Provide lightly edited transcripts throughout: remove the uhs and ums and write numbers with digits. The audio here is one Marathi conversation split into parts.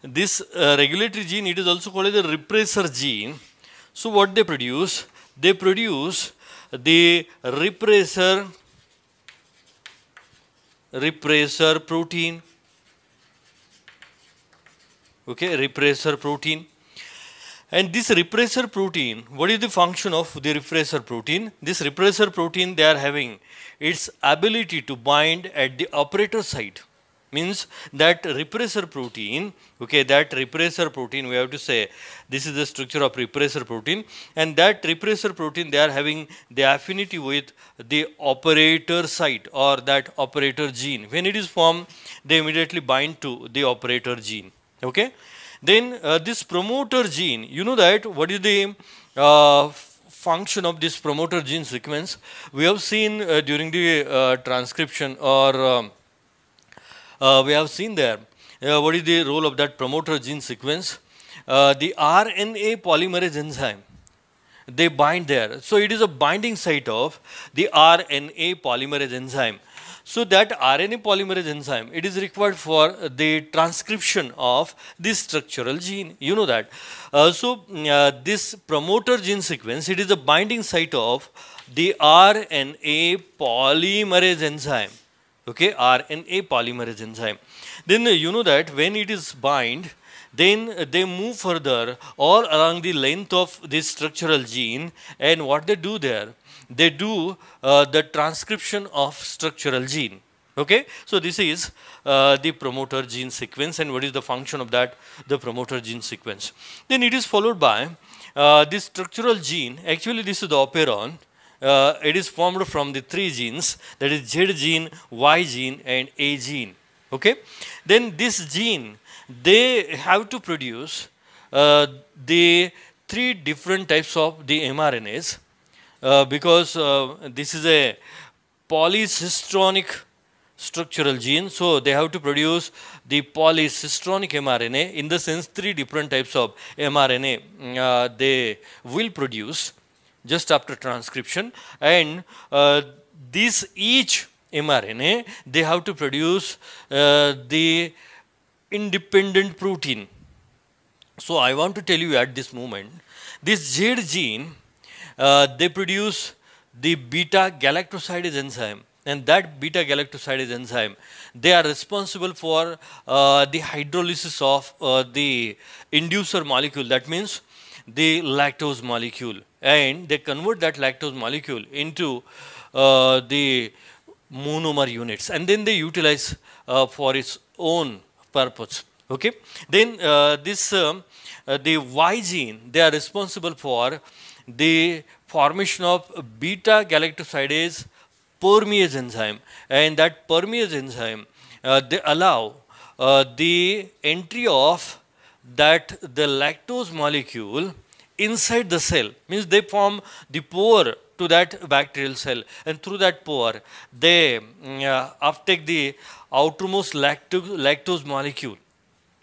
this regulatory gene, it is also called as a repressor gene. So what they produce? They produce the repressor protein. Okay, repressor protein. And this repressor protein, what is the function of the repressor protein? This repressor protein, they are having its ability to bind at the operator site. Means that repressor protein, okay, that repressor protein, we have to say this is the structure of repressor protein, and that repressor protein, they are having the affinity with the operator site or that operator gene. When it is formed, they immediately bind to the operator gene. Okay. Then this promoter gene, you know that what is the function of this promoter gene sequence? We have seen during the transcription, or we have seen there what is the role of that promoter gene sequence. The RNA polymerase enzyme, they bind there. So it is a binding site of the RNA polymerase enzyme. So that RNA polymerase enzyme, it is required for the transcription of this structural gene. You know that. This promoter gene sequence, it is the binding site of the RNA polymerase enzyme. Okay, RNA polymerase enzyme. Then you know that when it is bind, then they move further all along the length of this structural gene, and what they do there? They do the transcription of structural gene. Okay, so this is the promoter gene sequence, and what is the function of that? The promoter gene sequence. Then it is followed by this structural gene. Actually, this is the operon. It is formed from the three genes, that is Z gene, Y gene, and A gene. Okay, then this gene, they have to produce the three different types of the mRNAs. Because this is a polycistronic structural gene, so they have to produce the polycistronic mRNA. In the sense, three different types of mRNA they will produce just after transcription, and this each mRNA, they have to produce the independent protein. So I want to tell you at this moment, this Z gene, they produce the beta galactosidase enzyme, and that beta galactosidase enzyme, they are responsible for the hydrolysis of the inducer molecule, that means the lactose molecule, and they convert that lactose molecule into the monomer units, and then they utilize for its own purpose. Okay, then the Y gene, they are responsible for the formation of beta galactosidase permease enzyme, and that permease enzyme, they allow the entry of that the lactose molecule inside the cell. Means they form the pore to that bacterial cell, and through that pore they uptake the outermost lactose molecule.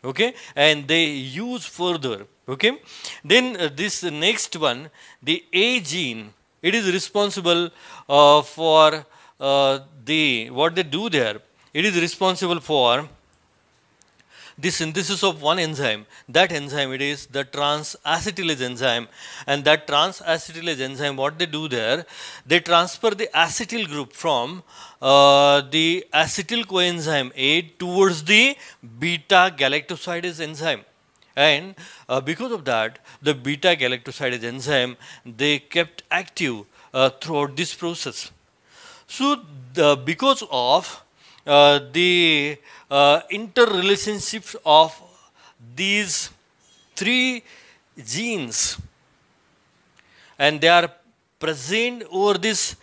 Okay, and they use further. Okay, then this next one, the A gene, it is responsible for the what they do there. It is responsible for the synthesis of one enzyme. That enzyme, it is the trans-acetylase enzyme, and that trans-acetylase enzyme, what they do there, they transfer the acetyl group from the acetyl coenzyme A towards the beta galactosidase enzyme, and because of that, the beta galactosidase enzyme, they kept active throughout this process. So because of the interrelationships of these three genes, and they are present over this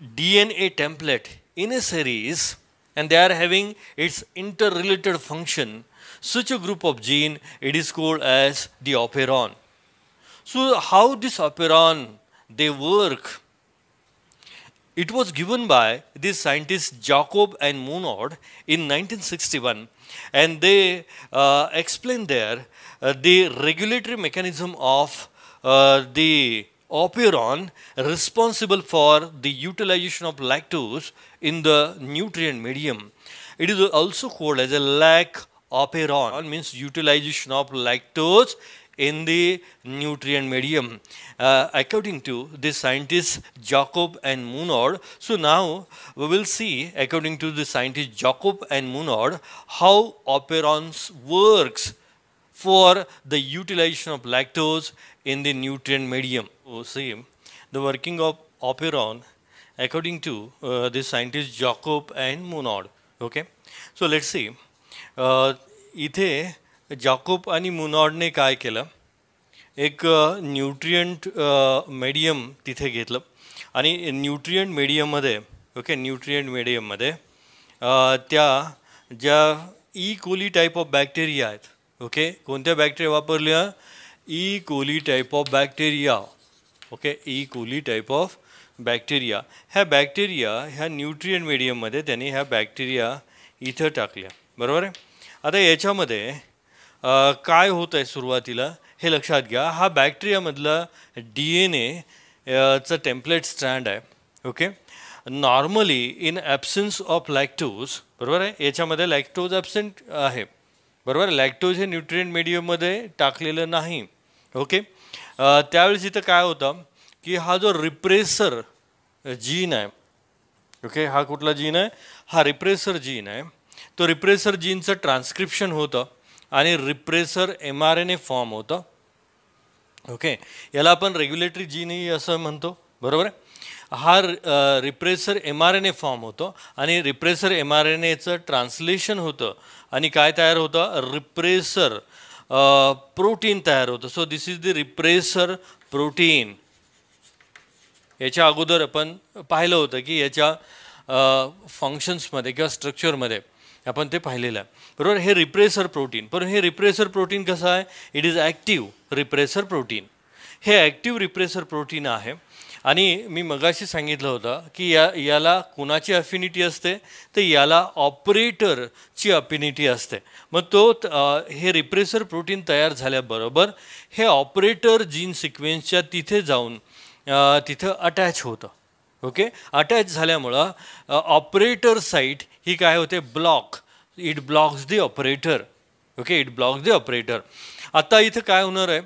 DNA template in a series, and they are having its interrelated function, such a group of gene, it is called as the operon. So how this operon they work? It was given by these scientists Jacob and Monod in 1961, and they explained there the regulatory mechanism of the operon responsible for the utilization of lactose in the nutrient medium. It is also called as a lac operon means utilization of lactose in the nutrient medium, according to the scientists Jacob and Monod. So now we will see, according to the scientists Jacob and Monod, how operons works for the utilization of lactose in the nutrient medium. So see the working of operon according to the scientists Jacob and Monod. Okay, so let's see. इथे जॅकोब आणि मुनॉडने काय केलं, एक न्यूट्रियंट मीडियम तिथे घेतलं आणि न्यूट्रियंट मीडियममध्ये न्यूट्रियंट मीडियममध्ये त्या ज्या E coli type of bacteria आहेत, कोणत्या बॅक्टेरिया वापरल्या, E coli type of bacteria, E coli type of bacteria. ह्या बॅक्टेरिया ह्या न्यूट्रियंट मीडियममध्ये त्यांनी ह्या बॅक्टेरिया इथं टाकल्या, बरोबर आहे. आता याच्यामध्ये काय होत आहे सुरुवातीला हे लक्षात घ्या. हा बॅक्टेरियामधला DNA चा टेम्पलेट स्ट्रँड आहे. Normally in absence of lactose, बरोबर आहे, याच्यामध्ये लॅक्टोज ॲब्सेंट आहे, बरोबर. लॅक्टोज हे न्यूट्रियंट मीडियममध्ये टाकलेलं नाही. त्यावेळेस इथं काय होतं की हा जो रिप्रेसर जीन आहे, हा कुठला जीन आहे, हा रिप्रेसर जीन आहे. तो रिप्रेसर जीनचं ट्रान्स्क्रिप्शन होतं आणि रिप्रेसर mRNA फॉर्म होतं. याला आपण रेग्युलेटरी जीनही असं म्हणतो, बरोबर आहे. हा रिप्रेसर mRNA फॉर्म होतो आणि रिप्रेसर mRNAचं ट्रान्सलेशन होतं आणि काय तयार होतं, रिप्रेसर प्रोटीन तयार होतं. So this is the repressor protein. याच्या अगोदर आपण पाहिलं होतं की याच्या फंक्शन्समध्ये किंवा स्ट्रक्चरमध्ये आपण ते पाहिलेलं आहे, बरोबर. हे रिप्रेसर प्रोटीन, पण हे रिप्रेसर प्रोटीन कसं आहे, it is active repressor protein. हे ॲक्टिव्ह रिप्रेसर प्रोटीन आहे आणि मी मगाशी सांगितलं होतं की याला कुणाची अफिनिटी असते, तर याला ऑपरेटरची अफिनिटी असते. मग हे रिप्रेसर प्रोटीन तयार झाल्याबरोबर हे ऑपरेटर जीन सिक्वेन्सच्या तिथे जाऊन तिथं अटॅच होतं. अटॅच झाल्यामुळं ऑपरेटर साईट ही काय होते, block, it blocks the operator. It blocks the operator. आता इथं काय होणार आहे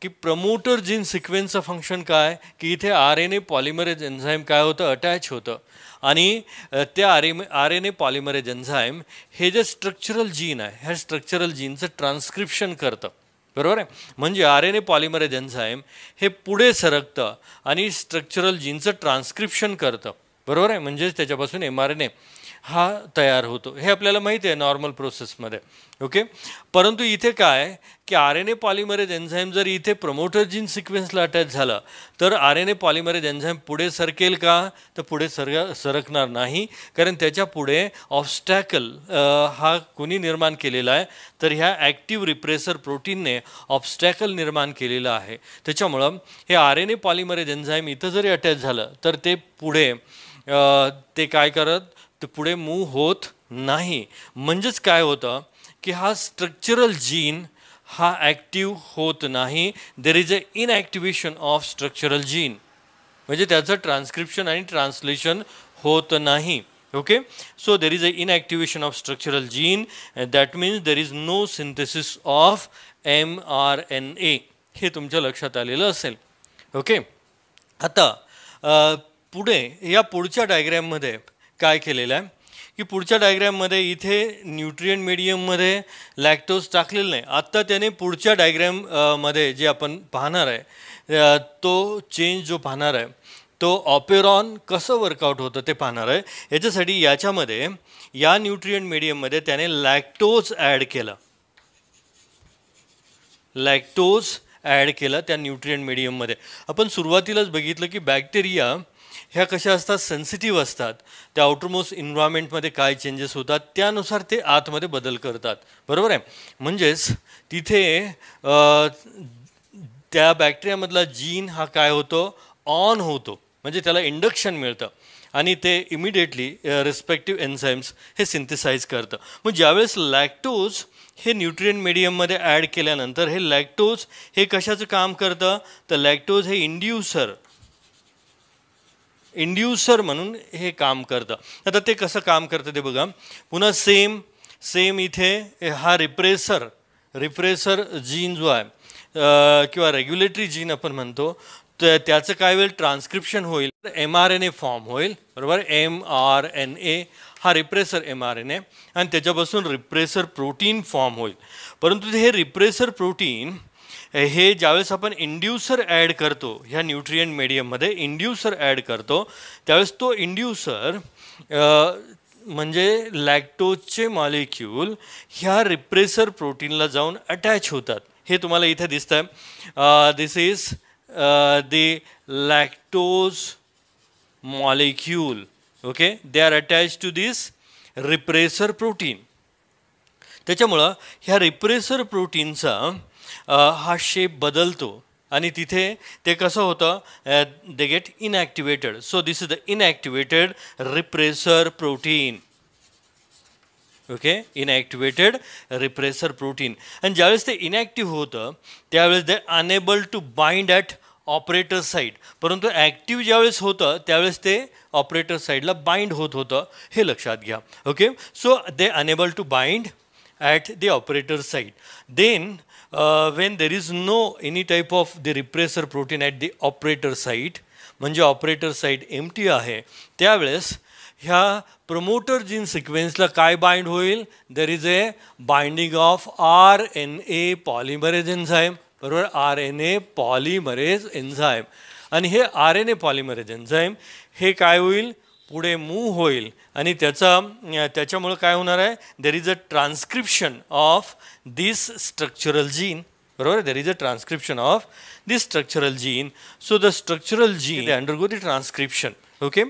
की प्रमोटर जीन सिक्वेन्सचं फंक्शन काय की इथे RNA पॉलिमरेज एन्झाईम काय होतं, अटॅच होतं आणि त्या RNA पॉलिमरेज एन्झाईम हे जे स्ट्रक्चरल जीन आहे ह्या स्ट्रक्चरल जीनचं ट्रान्स्क्रिप्शन करतं, बरोबर आहे. म्हणजे RNA पॉलिमरेज एन्झाईम हे पुढे सरकतं आणि स्ट्रक्चरल जीनचं ट्रान्स्क्रिप्शन करतं, बरोबर आहे. म्हणजेच त्याच्यापासून mRNA हा तयार होतो. हे आपल्याला माहिती आहे नॉर्मल प्रोसेसमध्ये. परंतु इथे काय की RNA पॉलिमरेज एन्झाईम जर इथे प्रमोटर जीन सिक्वेन्सला अटॅच झाला तर RNA पॉलिमरेज एन्झाईम पुढे सरकेल का, तर पुढे सरकणार नाही, कारण त्याच्या पुढे ऑब्स्टॅकल हा कोणी निर्माण केलेला आहे, तर ह्या ॲक्टिव्ह रिप्रेसर प्रोटीनने ऑब्स्टॅकल निर्माण केलेलं आहे. त्याच्यामुळं हे RNA पॉलिमरेज एन्झाईम इथं जरी अटॅच झालं तर ते पुढे ते काय करत, ते पुढे मूव्ह होत नाही. म्हणजेच काय होतं की हा स्ट्रक्चरल जीन हा ॲक्टिव्ह होत नाही. There is a inactivation of structural gene, म्हणजे त्याचं ट्रान्स्क्रिप्शन आणि ट्रान्सलेशन होत नाही. So there is a inactivation of structural gene, that means there is no synthesis of mRNA. हे तुमच्या लक्षात आलेलं असेल. आता पुढे या पुढच्या डायग्रॅममध्ये काय केलेलं आहे की पुढच्या डायग्रॅममध्ये इथे न्यूट्रियंट मीडियममध्ये लॅक्टोज टाकलेलं नाही. आत्ता त्याने पुढच्या डायग्रॅममध्ये जे आपण पाहणार आहे तो चेंज जो पाहणार आहे तो ऑपेरॉन कसं वर्कआउट होतं ते पाहणार आहे. याच्यासाठी याच्यामध्ये या न्यूट्रियंट मीडियममध्ये त्याने लॅक्टोज ॲड केलं, लॅक्टोज ॲड केलं त्या न्यूट्रियंट मीडियममध्ये. आपण सुरुवातीलाच बघितलं की बॅक्टेरिया ह्या कशा असतात, सेन्सिटिव्ह असतात. त्या आउटरमोस्ट इन्व्हायरमेंटमध्ये काय चेंजेस होतात त्यानुसार ते आतमध्ये बदल करतात, बरोबर आहे. म्हणजेच तिथे त्या बॅक्टेरियामधला जीन हा काय होतो, ऑन होतो, म्हणजे त्याला इंडक्शन मिळतं आणि ते इमिडिएटली रिस्पेक्टिव्ह एन्झाईम्स हे सिंथेसाइज करतं. मग ज्यावेळेस लॅक्टोज हे न्यूट्रियंट मीडियममध्ये ॲड केल्यानंतर हे लॅक्टोज हे कशाचं काम करतं, तर लॅक्टोज हे इंड्युसर म्हणून हे काम करतं. आता ते कसं काम करतं ते बघा. पुन्हा सेम सेम इथे हा रिप्रेसर जीन जो आहे किंवा रेग्युलेटरी जीन आपण म्हणतो, तर त्याचं काय होईल, ट्रान्स्क्रिप्शन होईल, mRNA फॉर्म होईल, बरोबर. mRNA हा रिप्रेसर mRNA आणि त्याच्यापासून रिप्रेसर प्रोटीन फॉर्म होईल. परंतु हे रिप्रेसर प्रोटीन हे ज्यावेळेस आपण इंड्युसर ॲड करतो ह्या न्यूट्रिएंट मीडियममध्ये, इंड्युसर ॲड करतो त्यावेळेस तो इंड्युसर म्हणजे लॅक्टोजचे मॉलिक्यूल ह्या रिप्रेसर प्रोटीनला जाऊन अटॅच होतात. हे तुम्हाला इथे दिसतं आहे. This is the lactose molecule. Okay, they are attach to this repressor protein. त्याच्यामुळं ह्या रिप्रेसर प्रोटीनचा हा शेप बदलतो आणि तिथे ते कसं होतं, they get inactivated. So this is the inactivated repressor protein. Okay, inactivated repressor protein. आणि ज्यावेळेस ते इनॲक्टिव्ह होतं त्यावेळेस they enable to bind at operator side. परंतु ॲक्टिव्ह ज्यावेळेस होतं त्यावेळेस ते ऑपरेटर साईडला बाइंड होत होतं, हे लक्षात घ्या. Okay, so they enable to bind at the operator side. Then when there is no any type of the repressor protein at the operator site, म्हणजे ऑपरेटर साईट एम्प्टी आहे, त्यावेळेस ह्या प्रमोटर जीन सिक्वेन्सला काय बाइंड होईल, there is a binding of RNA polymerase enzyme, बरोबर. RNA polymerase enzyme. आणि हे RNA पॉलिमरेज एन्झाईम हे काय होईल, पुढे मूव्ह होईल आणि त्याच्यामुळं काय होणार आहे, there is a transcription of this structural gene, बरोबर. There is a transcription of this structural gene. So the structural gene they undergo the transcription. Okay,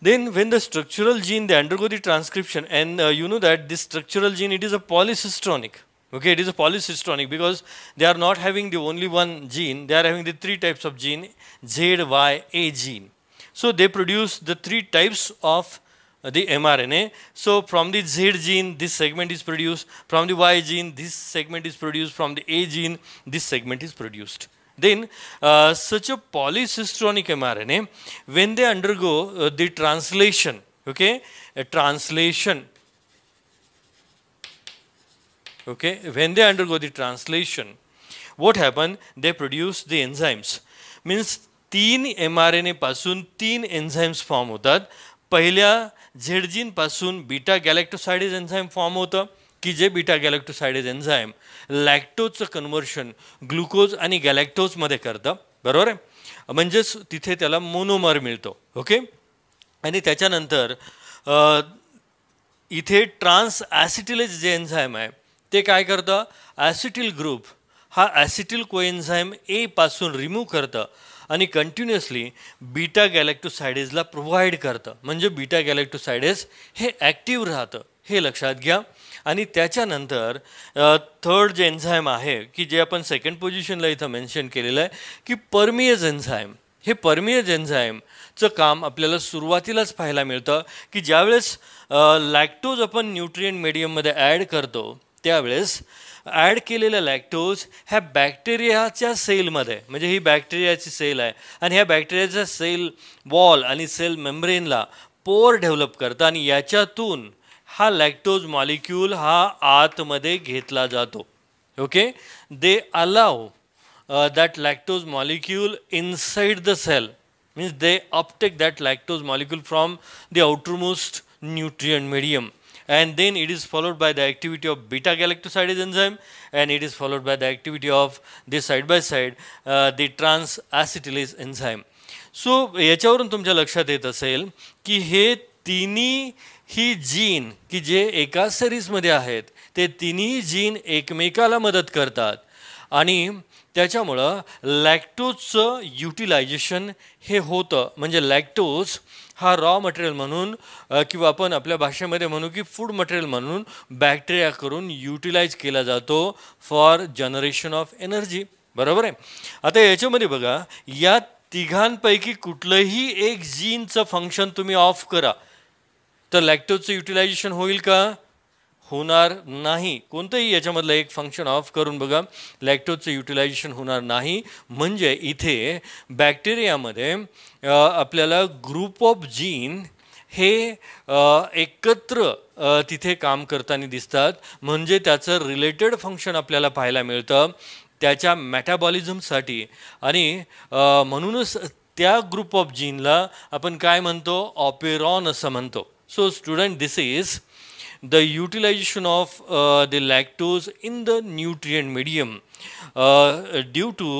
then when the structural gene they undergo the transcription, and you know that this structural gene, it is a polycistronic. Okay, it is a polycistronic because they are not having the only one gene, they are having the three types of gene, Z, Y, A gene. So they produce the three types of the mRNA. So from the Z gene this segment is produced, from the Y gene this segment is produced, from the A gene this segment is produced. Then such a polycistronic mRNA, when they undergo the translation, okay, a translation, okay, when they undergo the translation, what happen, they produce the enzymes. Means 3 mRNA पासून 3 एन्झाईम्स फॉर्म होतात. पहिल्या झेड जीन पासून बीटा गॅलेक्टोसाइडेज एन्झाईम फॉर्म होतं, की जे बीटा गॅलेक्टोसाइडेज एन्झाईम लॅक्टोजचं कन्व्हर्शन ग्लुकोज आणि गॅलेक्टोजमध्ये करतं, बरोबर आहे. म्हणजेच तिथे त्याला मोनोमर मिळतो. ओके, आणि त्याच्यानंतर इथे ट्रान्स ॲसिटिलेज जे एन्झाईम आहे ते काय करतं, ॲसिटिल ग्रुप हा ॲसिटिल कोएन्झाईम ए पासून रिमूव्ह करतं आणि कंटिन्युअसली बीटा गॅलेक्टोसाइडेजला प्रोव्हाइड करतं. म्हणजे बीटा गॅलेक्टोसाइडेज हे ॲक्टिव्ह राहतं, हे लक्षात घ्या. आणि त्याच्यानंतर थर्ड जे एन्झाईम आहे की जे आपण सेकंड पोझिशनला इथं मेन्शन केलेलं आहे की परमिएज एन्झाईम. हे परमिएज एन्झाईमचं काम आपल्याला सुरुवातीलाच पाहायला मिळतं की ज्यावेळेस लॅक्टोज आपण न्यूट्रिएंट मीडियममध्ये ॲड करतो त्यावेळेस ॲड केलेल्या लॅक्टोज ह्या बॅक्टेरियाच्या सेलमध्ये, म्हणजे ही बॅक्टेरियाची सेल आहे आणि ह्या बॅक्टेरियाच्या सेल वॉल आणि सेल मेम्ब्रेनला पोर डेव्हलप करतं आणि याच्यातून हा लॅक्टोज मॉलिक्यूल हा आतमध्ये घेतला जातो. Okay, they allow that lactose molecule inside the cell, means they uptake that lactose molecule from the outermost nutrient medium. And then it is followed by the activity of beta galactosidase enzyme, and it is followed by the activity of the side by side the trans acetylase enzyme. So याच्यावरून तुमच्या लक्षात येत असेल की हे तिन्ही ही जीन की जे एका सिरीजमध्ये आहेत ते तिन्ही जीन एकमेकाला मदत करतात आणि त्याच्यामुळं लॅक्टोजचं युटिलायझेशन हे होतं. म्हणजे लॅक्टोज हा रॉ मटेरियल म्हणून किंवा आपण आपल्या भाषेमध्ये म्हणू की फूड मटेरियल म्हणून बॅक्टेरिया करून युटिलाइज केला जातो फॉर जनरेशन ऑफ एनर्जी, बरोबर आहे. आता याच्यामध्ये बघा, या तिघांपैकी कुठलंही एक जीनचं फंक्शन तुम्ही ऑफ करा तर लॅक्टोजचं युटिलायझेशन होईल का, होणार नाही. कोणतंही याच्यामधलं एक फंक्शन ऑफ करून बघा, लॅक्टोजचं युटिलायझेशन होणार नाही. म्हणजे इथे बॅक्टेरियामध्ये आपल्याला ग्रुप ऑफ जीन हे एकत्र तिथे काम करताना दिसतात, म्हणजे त्याचं रिलेटेड फंक्शन आपल्याला पाहायला मिळतं त्याच्या मेटाबॉलिझमसाठी. आणि म्हणूनच त्या ग्रुप ऑफ जीनला आपण काय म्हणतो, ऑपेरॉन असं म्हणतो. So student, this is the utilization of the lactose in the nutrient medium due to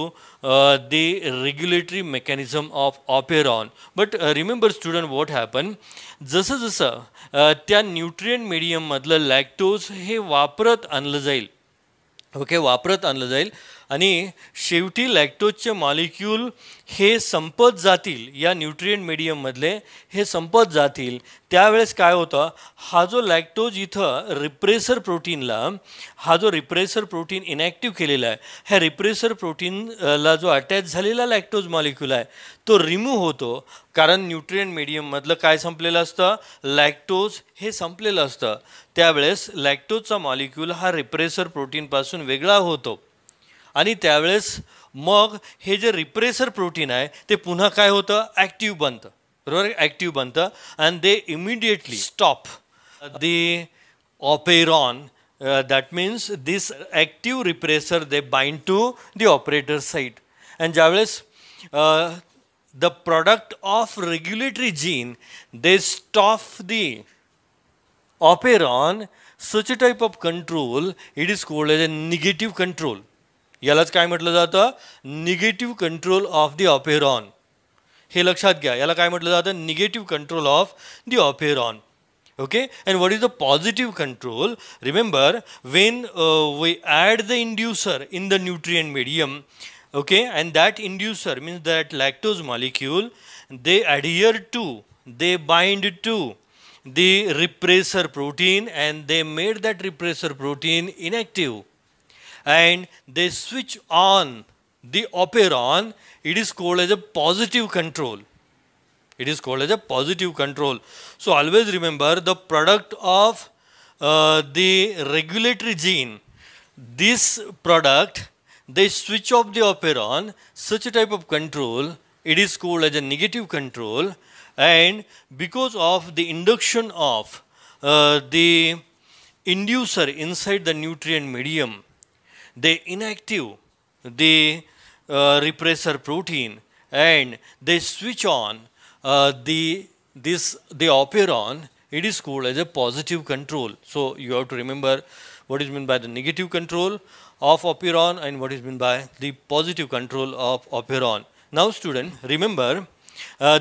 the regulatory mechanism of operon. But remember student, what happened, जसं जसं त्या न्यूट्रिएंट मीडियम मधलं लॅक्टोज हे वापरत आणलं जाईल, ओके, वापरत आणलं जाईल आणि शेवटी लॅक्टोजचे मॉलिक्यूल हे संपत जातील, या न्यूट्रिएंट मीडियममधले हे संपत जातील, त्यावेळेस काय होतं, हा जो लॅक्टोज इथं रिप्रेसर प्रोटीनला, हा जो रिप्रेसर प्रोटीन इनॅक्टिव्ह केलेला आहे, ह्या रिप्रेसर प्रोटीनला जो अटॅच झालेला लॅक्टोज मॉलिक्यूल आहे तो रिमूव्ह होतो, कारण न्यूट्रिएंट मीडियममधलं काय संपलेलं असतं, लॅक्टोज हे संपलेलं असतं. त्यावेळेस लॅक्टोजचा मॉलिक्यूल हा रिप्रेसर प्रोटीनपासून वेगळा होतो आणि त्यावेळेस मग हे जे रिप्रेसर प्रोटीन आहे ते पुन्हा काय होतं, ॲक्टिव्ह बनतं, बरोबर, ॲक्टिव्ह बनतं. And they immediately stop the operon. That means this active repressor they bind to the operator site. And ज्यावेळेस the product of regulatory gene they stop the operon, such a type of control it is called as a negative control. यालाच काय म्हटलं जातं, negative control of the operon. हे लक्षात घ्या, याला काय म्हटलं जातं, negative control of the operon. Okay, and what is the positive control? Remember, when we add the inducer in the nutrient medium, okay, and that inducer means that lactose molecule, they adhere to, they bind to the repressor protein and they made that repressor protein inactive and they switch on the operon, it is called as a positive control. It is called as a positive control. So always remember, the product of the regulatory gene, this product, they switch off the operon, such a type of control, it is called as a negative control. And because of the induction of the inducer inside the nutrient medium, they inactive the repressor protein and they switch on the operon. It is called as a positive control. So you have to remember what is meant by the negative control of operon and what is meant by the positive control of operon. Now student, remember,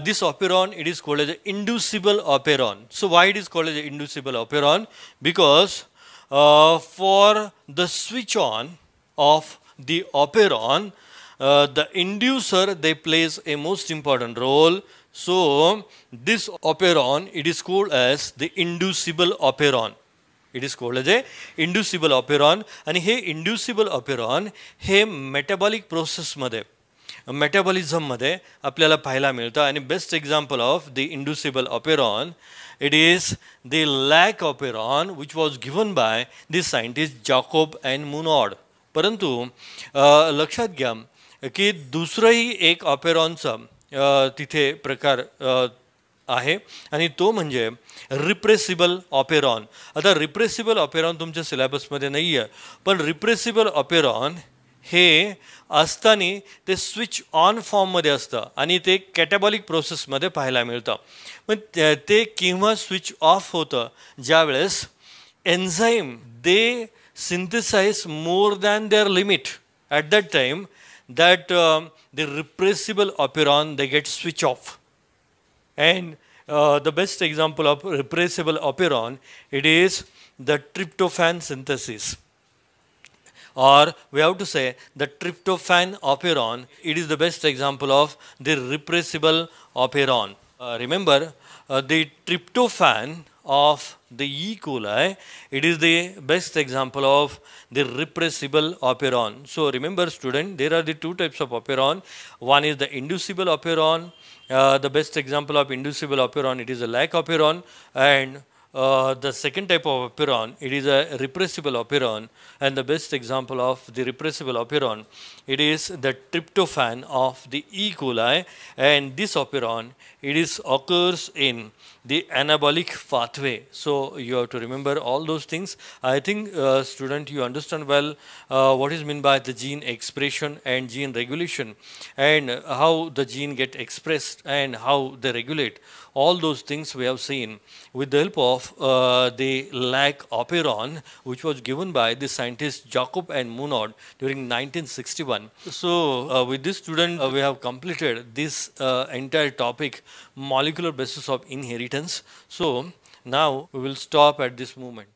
this operon, it is called as an inducible operon. So why it is called as an inducible operon? Because for the switch on of the operon, the inducer, they plays a most important role. So this operon, it is called as the inducible operon. It is called as a inducible operon. आणि हे inducible operon हे metabolic process मध्ये, मेटाबॉलिझममध्ये आपल्याला पाहायला मिळतं. आणि best example of the inducible operon, it is the lac operon which was given by the scientist Jacob and Monod. परंतु लक्षात घ्या की दुसरंही एक ऑपेरॉनचा तिथे प्रकार आहे आणि तो म्हणजे रिप्रेसिबल ऑपेरॉन. आता रिप्रेसिबल ऑपेरॉन तुमच्या सिलेबसमध्ये नाही आहे, पण रिप्रेसिबल ऑपेरॉन हे असताना ते स्विच ऑन फॉर्ममध्ये असतं आणि ते कॅटाबॉलिक प्रोसेसमध्ये पाहायला मिळतं. पण ते केव्हा स्विच ऑफ होतं, ज्यावेळेस enzyme they synthesize more than their limit, at that time that the repressible operon they get switch off. And the best example of repressible operon, it is the tryptophan synthesis, or we have to say the tryptophan operon. It is the best example of the repressible operon. Remember, the tryptophan of the E. coli, it is the best example of the repressible operon. So remember student, there are the two types of operon. One is the inducible operon. The best example of inducible operon, it is a lac operon, and the second type of operon, it is a repressible operon, and the best example of the repressible operon, it is the tryptophan of the E. coli, and this operon, it is occurs in the anabolic pathway. So you have to remember all those things. I think student, you understand well what is meant by the gene expression and gene regulation, and how the gene get expressed and how they regulate. All those things we have seen with the help of the lac operon, which was given by the scientists Jacob and Monod during 1961. So with this student, we have completed this entire topic, molecular basis of inheritance. So now we will stop at this moment.